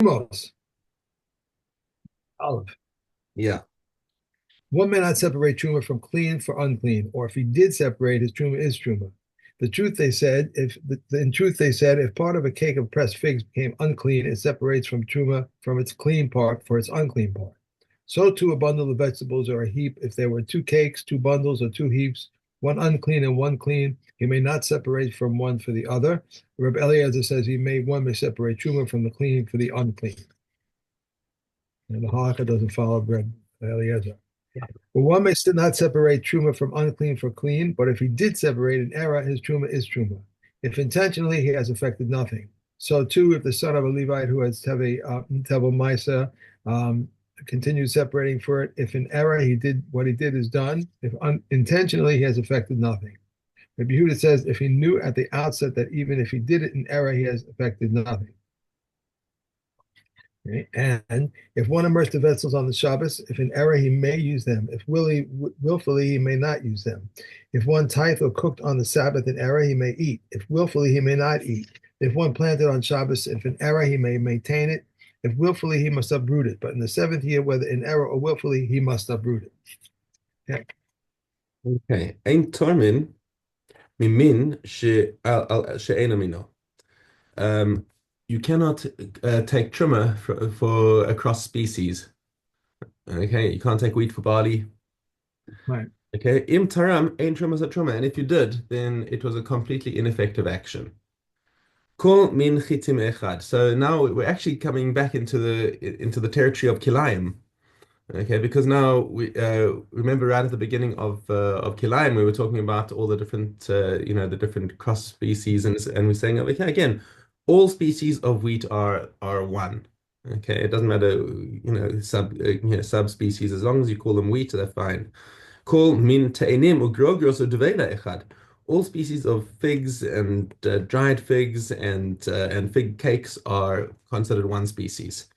Terumos, olive. Yeah. One may not separate truma from clean for unclean, or if he did separate, his truma is truma. In truth they said, if part of a cake of pressed figs became unclean, it separates from truma from its clean part for its unclean part. So too a bundle of vegetables or a heap, if there were two cakes, two bundles, or two heaps, one unclean and one clean, he may not separate from one for the other. Rabbi Eliezer says one may separate truma from the clean for the unclean. And the halakha doesn't follow Rabbi Eliezer. But one may still not separate truma from unclean for clean, but if he did separate in error, his truma is truma. If intentionally, he has affected nothing. So too, if the son of a Levite who has tevel ma'isa continues separating for it, if in error he did what he did is done, if intentionally, he has affected nothing. Rabbi Yehuda says if he knew at the outset that even if he did it in error, he has affected nothing. Okay? And if one immersed the vessels on the Shabbos, if in error he may use them, if willfully he may not use them. If one tithe or cooked on the Sabbath in error, he may eat. If willfully he may not eat. If one planted on Shabbos, if in error he may maintain it. If willfully he must uproot it. But in the seventh year, whether in error or willfully, he must uproot it. Okay. Okay. Ein tormin mimin she'ena mino. Um, you cannot take truma for across species. Okay, you can't take wheat for barley. Right. Okay, im taram ein truma a truma, and if you did, then it was a completely ineffective action. Kol min chitim echad. So now we're actually coming back into the territory of kilayim. Okay, because now we remember right at the beginning of Kilayim, we were talking about all the different the different cross species, and we're saying okay again, all species of wheat are one. Okay, it doesn't matter subspecies, as long as you call them wheat, they're fine. Kol min te'enim ugrogros udvela echad. All species of figs and dried figs and fig cakes are considered one species.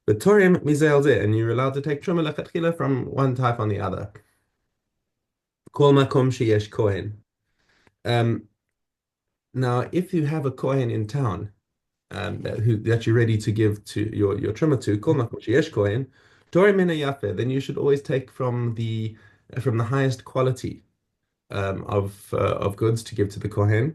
But Torim mizel and you're allowed to take truma lechatchila from one type on the other. Kol makom sheyesh kohen. Um, Now, if you have a kohen in town that you're ready to give to your truma to, kol makom sheyesh kohen, Torim mina yafe, then you should always take from the highest quality of goods to give to the kohen.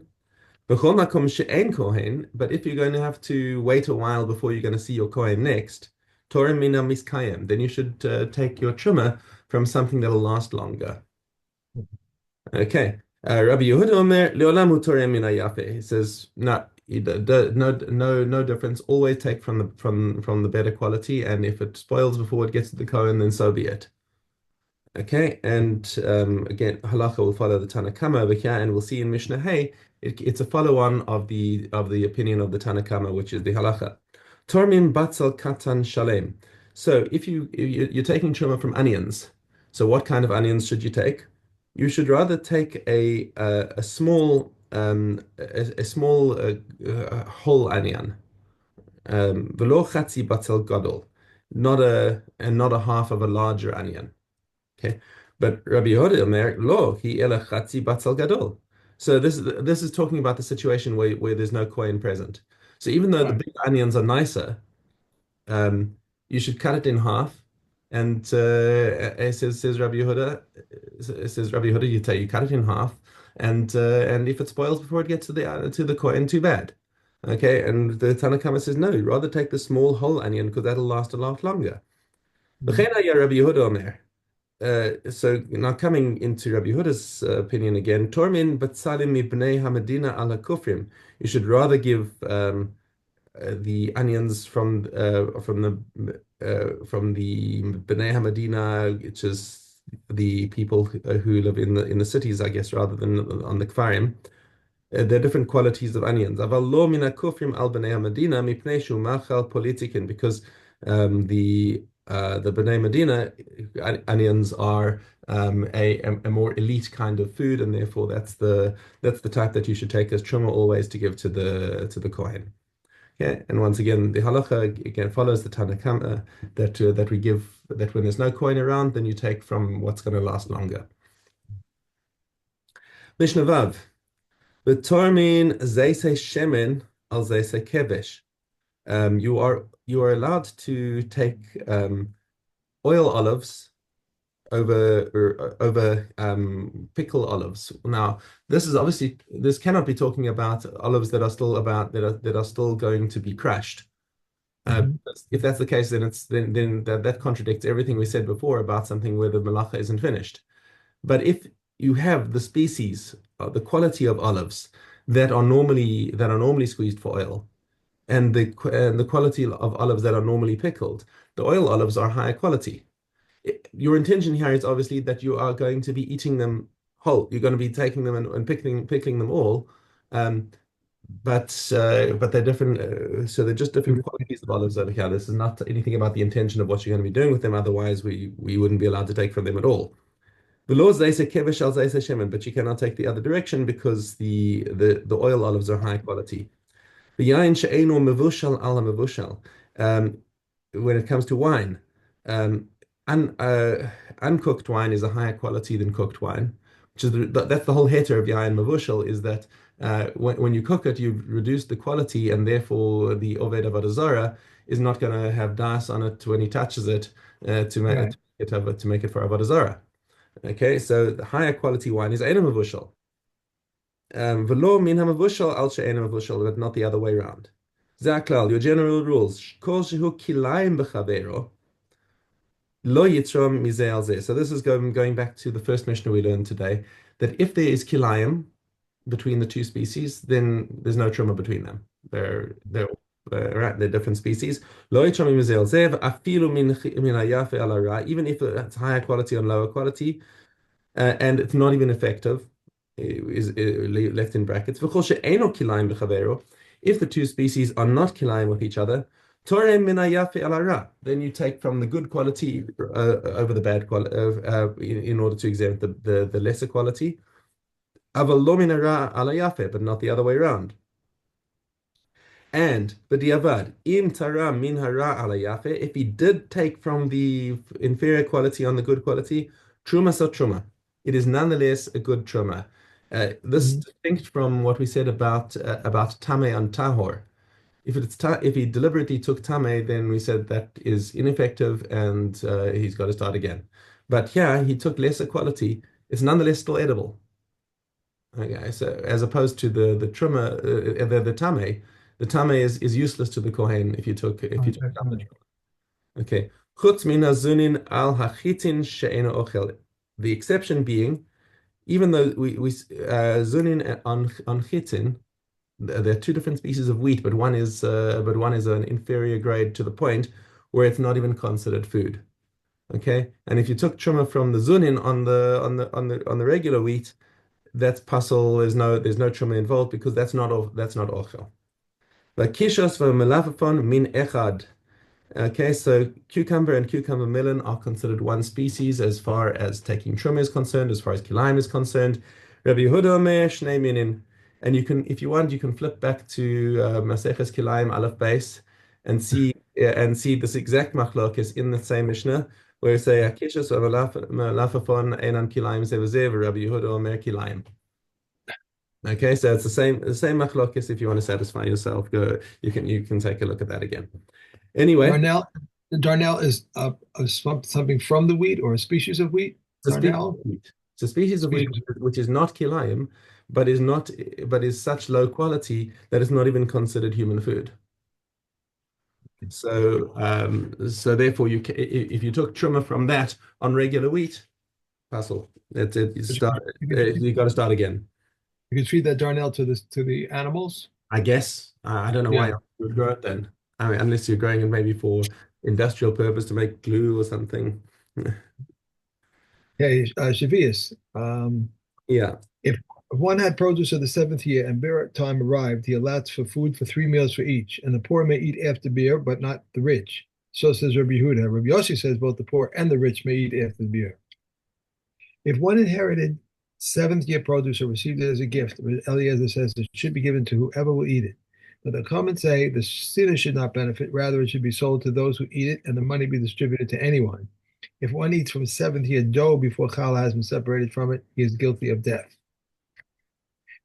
B'chol makom she'en kohen, but if you're going to have to wait a while before you're going to see your kohen next, Torah mina miskayem, then you should take your truma from something that'll last longer. Okay. Rabbi Yehuda Omer leolam hu Torah mina yafe. He says no, no difference. Always take from the better quality, and if it spoils before it gets to the kohen, then so be it. Okay, and again, halacha will follow the Tanna Kama over here, and we'll see in Mishnah Hey, it's a follow-on of the opinion of the Tanna Kama, which is the halacha. Tormin batzal katan shalem. So if you're taking truma from onions, so what kind of onions should you take? You should rather take a small whole onion, velo chatzi batzal gadol, not a half of a larger onion. Okay, but Rabbi Yehuda Omer, lo, he ela chatzi batzal gadol. So this is talking about the situation where there's no kohen present. So even though the Right. big onions are nicer, um, you should cut it in half. And says Rabbi Yehuda, you cut it in half, and if it spoils before it gets to the kohen, too bad. Okay, and the Tanna Kama says no, rather take the small whole onion because that'll last a lot longer. Mhm. V'chein haya Rabbi Yehuda Omer. So now coming into Rabbi Yehuda's opinion again, Tormin Batsalim Mibnei Hamadina ala Kufrim. You should rather give the onions from the Bnei Hamadina, which is the people who live in the cities, I guess, rather than on the Kfarim. There are different qualities of onions. Aval lo mina kufrim al bnei Medina mipnei shu machal politikin, because the Bnei Medina onions are a more elite kind of food, and therefore that's the type that you should take as truma always to give to the kohen. Yeah, and once again, the halacha again follows the Tanna Kama that we give that when there's no kohen around, then you take from what's going to last longer. Mishnah Vav. V'tormin zeise shemen al zeise kevesh. you are allowed to take oil olives over pickle olives. Now, this cannot be talking about olives that are still going to be crushed. Mhm. If that's the case, then that contradicts everything we said before about something where the malacha isn't finished. But if you have the species, the quality of olives that are normally squeezed for oil, and the quality of olives that are normally pickled, the oil olives are higher quality. Your intention here is obviously that you are going to be eating them whole. You're going to be taking them and picking them all. Um, but they're different. So they're just different qualities of olives over here. This is not anything about the intention of what you're going to be doing with them. Otherwise, we wouldn't be allowed to take from them at all. The laws they say kevesh al zayse shemen, but you cannot take the other direction because the oil olives are high quality. The yain she'eno mevushal ala mevushal. Um, when it comes to wine, um, un, uncooked wine is a higher quality than cooked wine, which is that's the whole heter of yain mevushal is that when you cook it, you reduce the quality, and therefore the oved avodah zarah is not going to have das on it when he touches it Right. to make it for avodah zarah. Okay, so the higher quality wine is Eina Mavushal. Velo min hamavushal al she'ena mavushal, but not the other way around. Zaklal, your general rules. Kol shehu kilayim b'chavero, lo yitrom mizeh al zeh. So this is going back to the first Mishnah we learned today, that if there is kilayim between the two species, then there's no truma between them. They're different species. Lo yitrom mizeh al zeh, afilu min hayafe al hara, even if it's higher quality and lower quality, and it's not even effective, is left in brackets. If the two species are not kilayim with each other, then you take from the good quality over the bad quality in order to exempt the lesser quality. But not the other way around. And b'diavad, im tara min hara ala yafe, if he did take from the inferior quality on the good quality, truma so truma. It is nonetheless a good truma. This Mhm. distinct from what we said about tame and tahor. If he deliberately took tame, then we said that is ineffective and he's got to start again. But here he took lesser quality. It's nonetheless still edible. Okay, so as opposed to the truma, the tame is useless to the kohen if you took it out the truma. Okay, chutz min hazunin al hachitin she'eno ochel. The exception being, even though we zunin on chitin, there are two different species of wheat, but one is an inferior grade to the point where it's not even considered food. Okay, and if you took truma from the zunin on the regular wheat, that's puzzle. There's no trauma involved because that's not ochel. But kishos v'melafafon min echad. Okay, so cucumber and cucumber melon are considered one species as far as taking truma is concerned, as far as kilayim is concerned. Rabbi Yehuda omer shnei minin, and if you want, you can flip back to Maseches Kilayim Aleph Beis and see this exact machlokes in the same Mishnah where you say akishos v'melafafon einan kilayim zevazev, Rabbi Yehuda omer kilayim. Okay, so it's the same machlokes. If you want to satisfy yourself, you can take a look at that again. Anyway, Darnell, Darnell is something from the wheat or a species of wheat. it's a species of Darnell, wheat. It's a species of wheat species. which is not kilayim, but is such low quality that it's not even considered human food. So therefore, if you took truma from that on regular wheat, puzzle. That's it. You could, You got to start again. you could feed that Darnell to the animals. I guess. I don't know why Yeah. you would grow it then. I mean, unless you're growing it maybe for industrial purpose to make glue or something. Hey, Shavias, Yeah. if one had produce of the seventh year and beer time arrived, he allots for food for 3 meals for each, and the poor may eat after beer, but not the rich. So says Rabbi Yehuda. Rabbi Yossi says both the poor and the rich may eat after the beer. If one inherited seventh year produce or received it as a gift, Eliezer says it should be given to whoever will eat it. But the comments say the sinner should not benefit, rather it should be sold to those who eat it and the money be distributed to anyone. If one eats from seventh year dough before challah has been separated from it, he is guilty of death.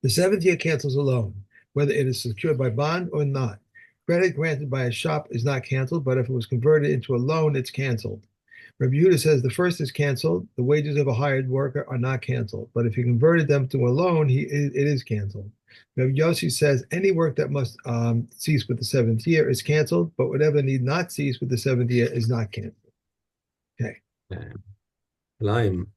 The seventh year cancels a loan, whether it is secured by bond or not. Credit granted by a shop is not canceled, but if it was converted into a loan, it's canceled. Rabbi Yehuda says the first is canceled. The wages of a hired worker are not canceled, but if he converted them to a loan, it is canceled. Rabbi Yossi says any work that must cease with the seventh year is canceled, but whatever need not cease with the seventh year is not canceled. Okay. Lime.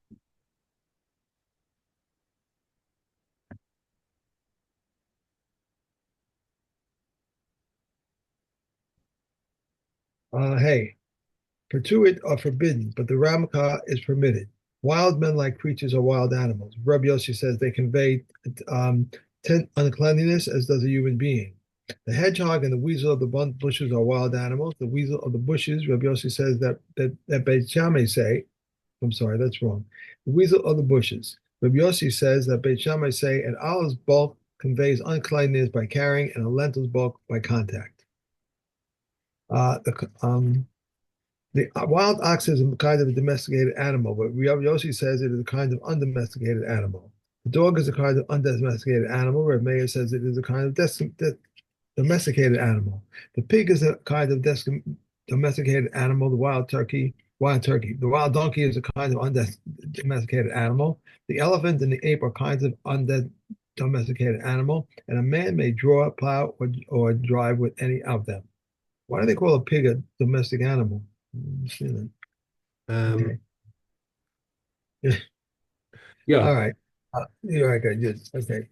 Hey, Pertuit are forbidden, but the Ramaka is permitted. Wild men like creatures are wild animals. Rabbi Yossi says they convey uncleanliness as does a human being. The hedgehog and the weasel of the bushes are wild animals. The weasel of the bushes, Rabbi Yossi says that Beit Shammai say, I'm sorry, that's wrong. The weasel of the bushes. Rabbi Yossi says that Beit Shammai say an olive's bulk conveys uncleanness by carrying and a lentil's bulk by contact. The wild ox is a kind of a domesticated animal, but Rabbi Yossi says it is a kind of undomesticated animal. The dog is a kind of undomesticated animal. Rabbi Meir says it is a kind of domesticated animal. The pig is a kind of domesticated animal. The wild turkey. The wild donkey is a kind of undomesticated animal. The elephant and the ape are kinds of undomesticated animal, and a man may draw, plow, or drive with any of them. Why do they call a pig a domestic animal? Um, Okay. Yeah. yeah. All right. You're right, good. Okay.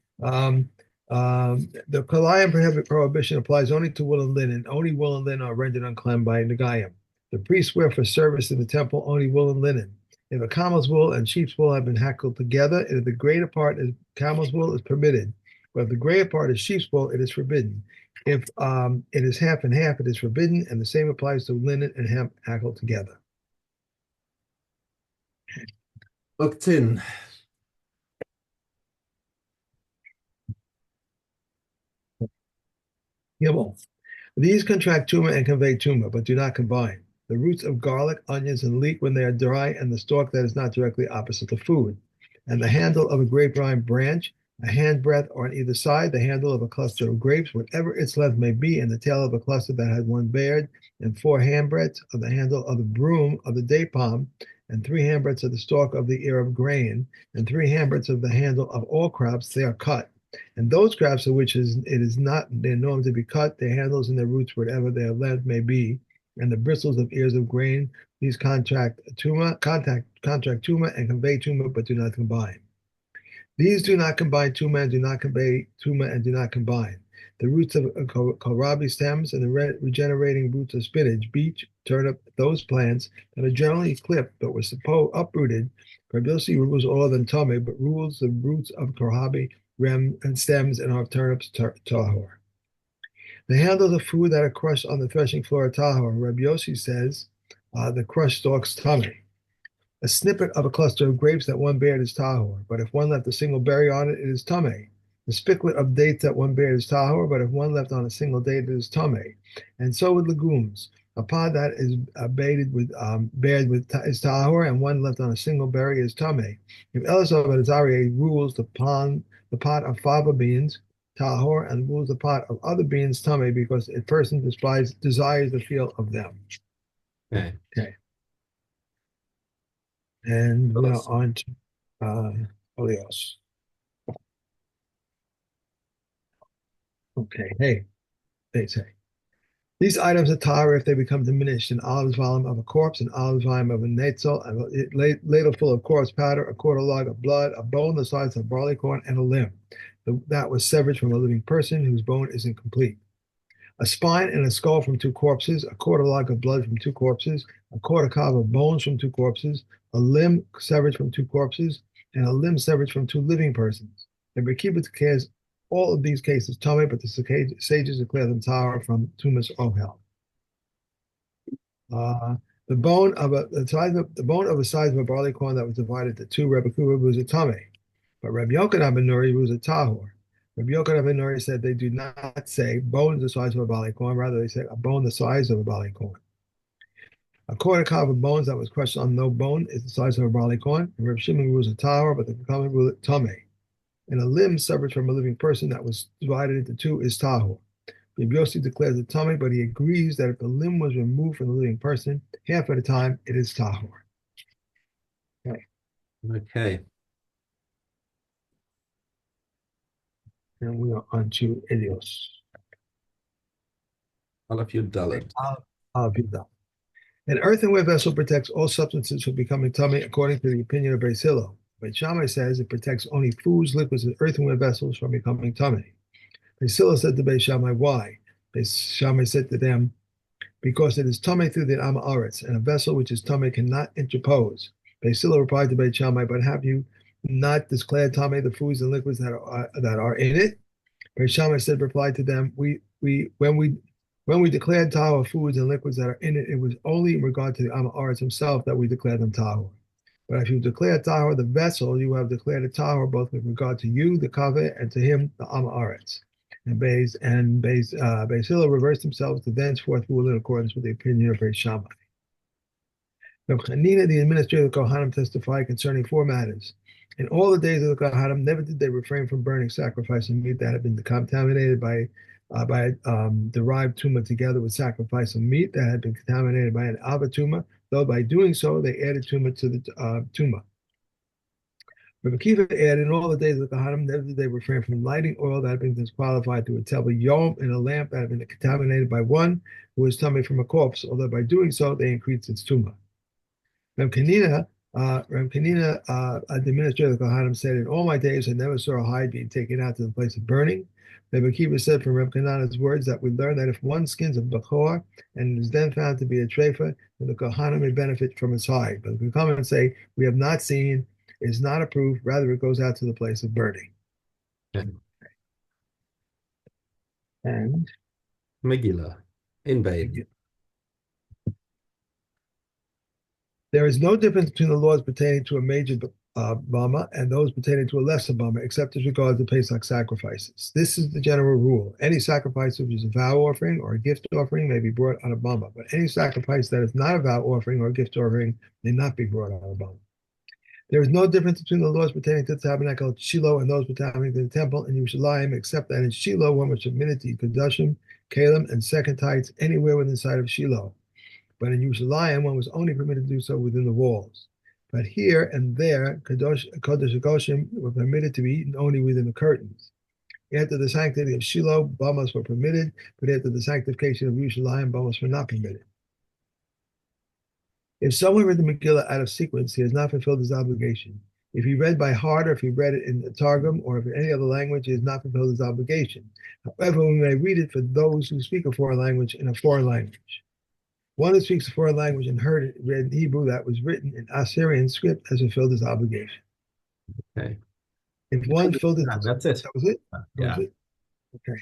The Kalayim prohibition applies only to wool and linen. Only wool and linen are rendered unclean by Nagayim. The priests wear for service in the temple only wool and linen. If a camel's wool and sheep's wool have been hackled together, if the greater part is camel's wool is permitted. But if the greater part is sheep's wool, it is forbidden. If it is half and half, it is forbidden, and the same applies to linen and hemp hackled together. Octin. Gimel. These contract tumor and convey tumor, but do not combine. The roots of garlic, onions, and leek when they are dry, and the stalk that is not directly opposite the food. And the handle of a grapevine branch, a handbreadth, or on either side, the handle of a cluster of grapes, whatever its length may be, and the tail of a cluster that had one bared, and 4 handbreadths of the handle of the broom of the date palm, and 3 handbreadths of the stalk of the ear of grain, and 3 handbreadths of the handle of all crops, they are cut. And those crafts of which it is not their norm to be cut, their handles and their roots, whatever their length may be, and the bristles of ears of grain, these contract tumor and convey tumor, but do not combine. These do not combine tumor and do not convey tumor and do not combine. The roots of kohlrabi stems and the regenerating roots of spinach, beet, turnip, those plants that are generally clipped but were uprooted. Rabbi Yossi rules all of them tame, but rules the roots of kohlrabi and stems and of turnips tahor. The handles of food that are crushed on the threshing floor are tahor. Rabbi Yossi says the crushed stalks tame. A snippet of a cluster of grapes that one bared is tahor, but if one left a single berry on it, it is tame. The spicklet of dates that one bared is tahor, but if one left on a single date, it is tame. And so with legumes. A pod that is bared with is tahor, and one left on a single berry is tame. If Elazar ben Azariah rules the pot of fava beans, tahor, and rules the pot of other beans, tame, because a person desires the feel of them. Okay. Okay. And we are on to Helios. Okay, hey, they say. These items are tahor if they become diminished: an olive's volume of a corpse, an olive's volume of a netzel, a ladle full of corpse powder, a quarter log of blood, a bone the size of barley corn, and a limb that was severed from a living person whose bone is incomplete. A spine and a skull from 2 corpses, a quarter log of blood from 2 corpses, a quarter cob of bones from 2 corpses, a limb severed from 2 corpses, and a limb severed from 2 living persons. The Rekiva declares all of these cases tummy, but the sages declare them tahor from tumas ohel. The bone of the size of a barley corn that was divided to 2, Rebbe Kuba was a tummy, but Rebbe Yochanan ben Nuri was a tahor. Rabbi Yochanan ben Nuri said they do not say bones the size of a barley corn, rather they say a bone the size of a barley corn. A quarter cob of bones that was crushed on no bone is the size of a barley corn, and Rabbi Shimon rules a tahor, but the common rule it tame. And a limb severed from a living person that was divided into 2 is tahor. Rabbi Yossi declares it tummy, but he agrees that if the limb was removed from the living person, half of the time it is tahor. Okay. Okay. And we are on to Idios. Aleph Yud Dalet. An earthenware vessel protects all substances from becoming tummy, according to the opinion of Beis Hillel. But Shammai says it protects only foods, liquids, and earthenware vessels from becoming tummy. Beis Hillel said to Beis Shammai, why? Beis Shammai said to them, because it is tummy through the Am Aretz, and a vessel which is tummy cannot interpose. Beis Hillel replied to Beis Shammai, but have you not declared tummy the foods and liquids that are in it? Beis Shammai said, replied to them, when we declared tahor foods and liquids that are in it, it was only in regard to the Am Aretz himself that we declared them tahor. But if you declare tahor the vessel, you have declared a tahor both with regard to you, the kaveh, and to him, the Am Aretz. And Beis Hillel reversed themselves to thenceforth rule in accordance with the opinion of Beis Shammai. Reb Chanina, the administrator of the Kohanim, testified concerning 4 matters. In all the days of the Kohanim, never did they refrain from burning sacrifice and meat that had been contaminated by derived tumah together with sacrifice of meat that had been contaminated by an alba tumah, though by doing so they added tumah to the tumah. Rabbi Akiva added, in all the days of the Kohanim, never did they refrain from lighting oil that had been disqualified through a tevel yom in a lamp that had been contaminated by one who was tummy from a corpse, although by doing so they increased its tumah. Reb Chanina, the administrator of the Kohanim, said, in all my days I never saw a hide being taken out to the place of burning. Rabbi Akiva said from Reb Chanina's words that we learn that if one skins a bechor and it is then found to be a treifa, then the Kohanim may benefit from its hide. But if we come and say, we have not seen, it is not approved, rather it goes out to the place of burning. Okay. And Megillah. In Bain. There is no difference between the laws pertaining to a major bama and those pertaining to a lesser bama, except as regards the Pesach sacrifices. This is the general rule. Any sacrifice which is a vow offering or a gift offering may be brought on a bama, but any sacrifice that is not a vow offering or a gift offering may not be brought on a bama. There is no difference between the laws pertaining to the tabernacle at Shiloh and those pertaining to the temple in Yerushalayim, except that in Shiloh one was submitted to Kedushim, Kalim, and second tithes anywhere within sight of Shiloh. But in Yerushalayim, one was only permitted to do so within the walls. But here and there, Kodesh HaKodesh were permitted to be eaten only within the curtains. After the sanctity of Shiloh, bamas were permitted, but after the sanctification of Yerushalayim, bamas were not permitted. If someone read the Megillah out of sequence, he has not fulfilled his obligation. If he read by heart, or if he read it in the Targum, or if in any other language, he has not fulfilled his obligation. However, we may read it for those who speak a foreign language in a foreign language. One who speaks a foreign language and read Hebrew that was written in Assyrian script has fulfilled his obligation. Okay. If one filled it, that's it. That was it? Yeah. Was it? Okay.